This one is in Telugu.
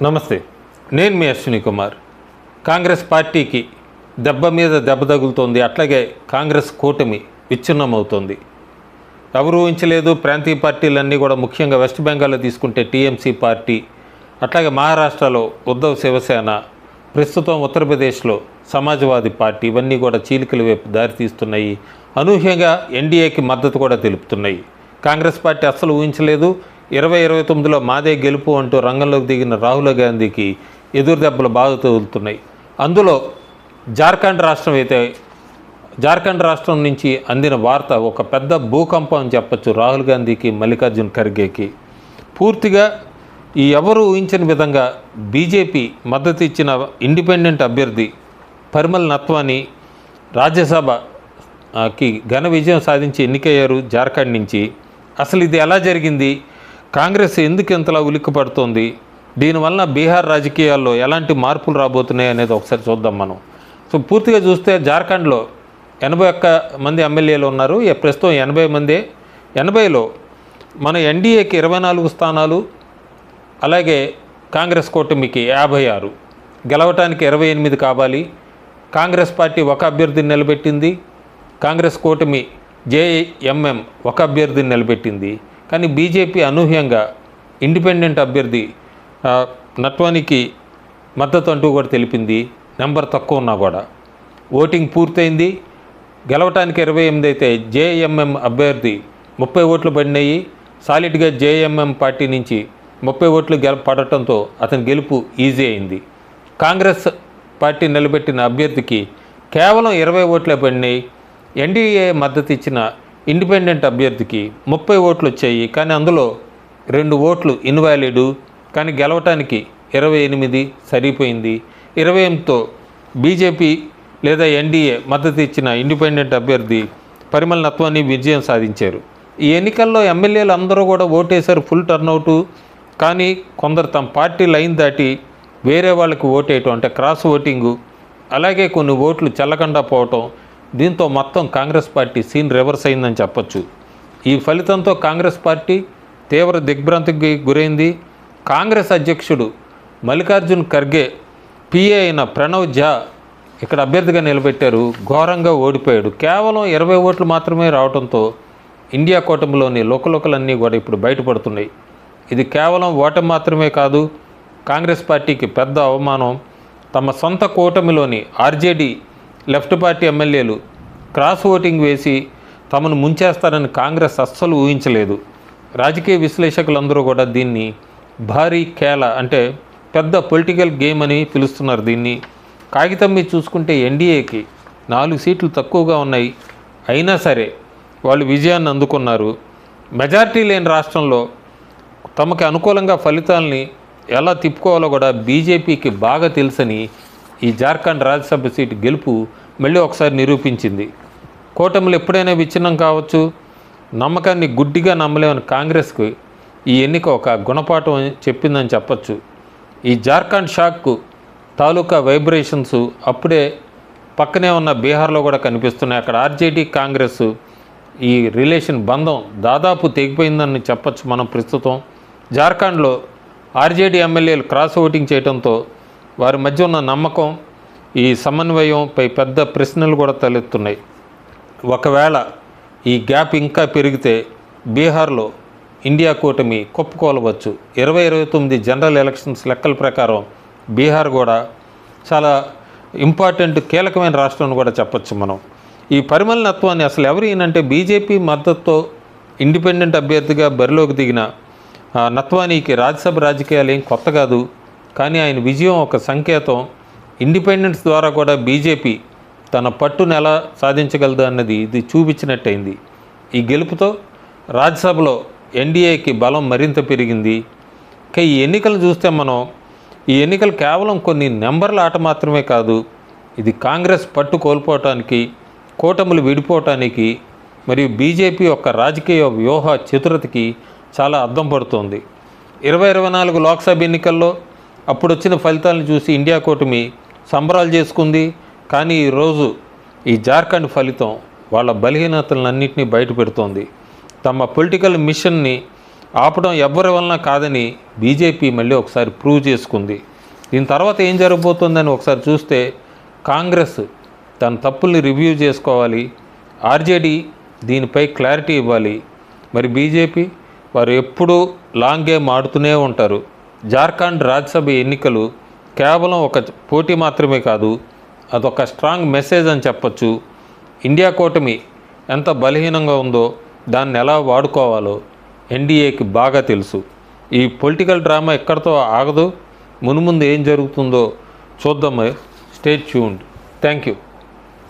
నమస్తే, నేను మీ అశ్విని కుమార్. కాంగ్రెస్ పార్టీకి దెబ్బ మీద దెబ్బ తగులుతోంది. అట్లాగే కాంగ్రెస్ కూటమి విచ్ఛిన్నమవుతోంది. ఎవరు ఊహించలేదు. ప్రాంతీయ పార్టీలన్నీ కూడా, ముఖ్యంగా వెస్ట్ బెంగాల్లో తీసుకుంటే టీఎంసీ పార్టీ, అట్లాగే మహారాష్ట్రలో ఉద్ధవ్ శివసేన, ప్రస్తుతం ఉత్తరప్రదేశ్లో సమాజ్వాదీ పార్టీ, ఇవన్నీ కూడా చీలికల వైపు దారితీస్తున్నాయి. అనూహ్యంగా ఎన్డీఏకి మద్దతు కూడా తెలుపుతున్నాయి. కాంగ్రెస్ పార్టీ అస్సలు ఊహించలేదు. 2029లో మాదే గెలుపు అంటూ రంగంలోకి దిగిన రాహుల్ గాంధీకి ఎదురు దెబ్బలు బాగా తగులుతున్నాయి. అందులో జార్ఖండ్ రాష్ట్రం నుంచి అందిన వార్త ఒక పెద్ద భూకంపం అని చెప్పచ్చు. రాహుల్ గాంధీకి, మల్లికార్జున్ ఖర్గేకి పూర్తిగా ఎవరు ఊహించని విధంగా బీజేపీ మద్దతు ఇచ్చిన ఇండిపెండెంట్ అభ్యర్థి పరిమల్ నత్వాని రాజ్యసభకి ఘన విజయం సాధించి ఎన్నికయ్యారు జార్ఖండ్ నుంచి. అసలు ఇది ఎలా జరిగింది? కాంగ్రెస్ ఎందుకు ఇంతలా ఉలిక్కిపడుతోంది? దీనివల్ల బీహార్ రాజకీయాల్లో ఎలాంటి మార్పులు రాబోతున్నాయి అనేది ఒకసారి చూద్దాం మనం. సో పూర్తిగా చూస్తే జార్ఖండ్లో 81 మంది ఎమ్మెల్యేలు ఉన్నారు. ప్రస్తుతం 80 మందే. 80లో మన ఎన్డీఏకి 24 స్థానాలు, అలాగే కాంగ్రెస్ కూటమికి 56. గెలవటానికి 28 కావాలి. కాంగ్రెస్ పార్టీ ఒక అభ్యర్థిని నిలబెట్టింది. కాంగ్రెస్ కూటమి జేఎంఎం ఒక అభ్యర్థిని నిలబెట్టింది. కానీ బీజేపీ అనూహ్యంగా ఇండిపెండెంట్ అభ్యర్థి నట్వానికి మద్దతు అంటూ కూడా తెలిపింది. నెంబర్ తక్కువ ఉన్నా కూడా ఓటింగ్ పూర్తయింది. గెలవటానికి 28 అయితే జేఎంఎం అభ్యర్థి 30 ఓట్లు పడినాయి. సాలిడ్గా జేఎంఎం పార్టీ నుంచి 30 ఓట్లు పడటంతో అతని గెలుపు ఈజీ అయింది. కాంగ్రెస్ పార్టీ నిలబెట్టిన అభ్యర్థికి కేవలం 20 ఓట్లే పడినాయి. ఎన్డీఏ మద్దతు ఇచ్చిన ఇండిపెండెంట్ అభ్యర్థికి 30 ఓట్లు వచ్చాయి. కానీ అందులో 2 ఓట్లు ఇన్వాలిడు. కానీ గెలవటానికి 28 సరిపోయింది. 28తో బీజేపీ లేదా ఎన్డీఏ మద్దతు ఇచ్చిన ఇండిపెండెంట్ అభ్యర్థి పరిమల్ నత్వాని విజయం సాధించారు. ఈ ఎన్నికల్లో ఎమ్మెల్యేలు అందరూ కూడా ఓటేశారు, ఫుల్ టర్నౌటు. కానీ కొందరు తమ పార్టీ లైన్ దాటి వేరే వాళ్ళకి ఓటేయటం, అంటే క్రాస్ ఓటింగు, అలాగే కొన్ని ఓట్లు చెల్లకుండా పోవటం, దీంతో మొత్తం కాంగ్రెస్ పార్టీ సీన్ రివర్స్ అయిందని చెప్పొచ్చు. ఈ ఫలితంతో కాంగ్రెస్ పార్టీ తీవ్ర దిగ్భ్రాంతికి గురైంది. కాంగ్రెస్ అధ్యక్షుడు మల్లికార్జున్ ఖర్గే పిఏ అయిన ప్రణవ్ ఝా ఇక్కడ అభ్యర్థిగా నిలబెట్టారు. ఘోరంగా ఓడిపోయాడు. కేవలం 20 ఓట్లు మాత్రమే రావడంతో ఇండియా కూటమిలోని లోకలన్నీ కూడా ఇప్పుడు బయటపడుతున్నాయి. ఇది కేవలం ఓటమి మాత్రమే కాదు, కాంగ్రెస్ పార్టీకి పెద్ద అవమానం. తమ సొంత కూటమిలోని ఆర్జేడీ లెఫ్ట్ పార్టీ ఎమ్మెల్యేలు క్రాస్ ఓటింగ్ వేసి తమను ముంచేస్తారని కాంగ్రెస్ అస్సలు ఊహించలేదు. రాజకీయ విశ్లేషకులందరూ కూడా దీన్ని భారీ కేల, అంటే పెద్ద పొలిటికల్ గేమ్ అని పిలుస్తున్నారు దీన్ని. కాగితం మీద చూసుకుంటే ఎన్డీఏకి 4 సీట్లు తక్కువగా ఉన్నాయి. అయినా సరే వాళ్ళు విజయాన్ని అందుకున్నారు. మెజారిటీ లేని రాష్ట్రంలో తమకు అనుకూలంగా ఫలితాలని ఎలా తిప్పుకోవాలో కూడా బీజేపీకి బాగా తెలుసని ఈ జార్ఖండ్ రాజ్యసభ సీటు గెలుపు మళ్ళీ ఒకసారి నిరూపించింది. కూటములు ఎప్పుడైనా విచ్ఛిన్నం కావచ్చు, నమ్మకాన్ని గుడ్డిగా నమ్మలేమని కాంగ్రెస్కు ఈ ఎన్నిక ఒక గుణపాఠం చెప్పిందని చెప్పచ్చు. ఈ జార్ఖండ్ షాక్కు తాలూకా వైబ్రేషన్స్ అప్పుడే పక్కనే ఉన్న బీహార్లో కూడా కనిపిస్తున్నాయి. అక్కడ ఆర్జేడీ కాంగ్రెస్ ఈ రిలేషన్ బంధం దాదాపు తెగిపోయిందని చెప్పచ్చు మనం. ప్రస్తుతం జార్ఖండ్లో ఆర్జేడీ ఎమ్మెల్యేలు క్రాస్ ఓటింగ్ చేయడంతో వారి మధ్య ఉన్న నమ్మకం, ఈ సమన్వయంపై పెద్ద ప్రశ్నలు కూడా తలెత్తున్నాయి. ఒకవేళ ఈ గ్యాప్ ఇంకా పెరిగితే బీహార్లో ఇండియా కూటమి కొప్పుకోలవచ్చు. 2029 జనరల్ ఎలక్షన్స్ లెక్కల ప్రకారం బీహార్ కూడా చాలా ఇంపార్టెంట్, కీలకమైన రాష్ట్రం అని కూడా చెప్పచ్చు మనం. ఈ పరిమల్ నత్వాని అసలు ఎవరు ఈయనంటే బీజేపీ మద్దతుతో ఇండిపెండెంట్ అభ్యర్థిగా బరిలోకి దిగిన నత్వానీకి రాజ్యసభ రాజకీయాలు ఏం కొత్త కాదు. కానీ ఆయన విజయం ఒక సంకేతం. ఇండిపెండెన్స్ ద్వారా కూడా బీజేపీ తన పట్టును ఎలా సాధించగలదు అన్నది ఇది చూపించినట్టయింది. ఈ గెలుపుతో రాజ్యసభలో ఎన్డీఏకి బలం మరింత పెరిగింది. ఇంకా ఈ ఎన్నికలు చూస్తే మనం, ఈ ఎన్నికలు కేవలం కొన్ని నెంబర్ల ఆట మాత్రమే కాదు, ఇది కాంగ్రెస్ పట్టు కోల్పోవటానికి, కూటములు విడిపోవటానికి మరియు బీజేపీ యొక్క రాజకీయ వ్యూహ చతురతకి చాలా అద్దం పడుతోంది. 2024 లోక్సభ ఎన్నికల్లో అప్పుడు వచ్చిన ఫలితాలను చూసి ఇండియా కూటమి సంబరాలు చేసుకుంది. కానీ ఈరోజు ఈ జార్ఖండ్ ఫలితం వాళ్ళ బలహీనతలన్నింటినీ బయట పెడుతోంది. తమ పొలిటికల్ మిషన్ని ఆపడం ఎవ్వరి వలన కాదని బీజేపీ మళ్ళీ ఒకసారి ప్రూవ్ చేసుకుంది. దీని తర్వాత ఏం జరగబోతుందని ఒకసారి చూస్తే కాంగ్రెస్ తన తప్పుల్ని రివ్యూ చేసుకోవాలి, ఆర్జేడీ దీనిపై క్లారిటీ ఇవ్వాలి. మరి బీజేపీ వారు ఎప్పుడూ లాంగ్ గేమ్ ఆడుతూనే ఉంటారు. జార్ఖండ్ రాజ్యసభ ఎన్నికలు కేవలం ఒక పోటీ మాత్రమే కాదు, అదొక స్ట్రాంగ్ మెసేజ్ అని చెప్పచ్చు. ఇండియా కూటమి ఎంత బలహీనంగా ఉందో దాన్ని ఎలా వాడుకోవాలో ఎన్డీఏకి బాగా తెలుసు. ఈ పొలిటికల్ డ్రామా ఎక్కడితో ఆగదు. మునుముందు ఏం జరుగుతుందో చూద్దాం. Stay tuned. Thank you.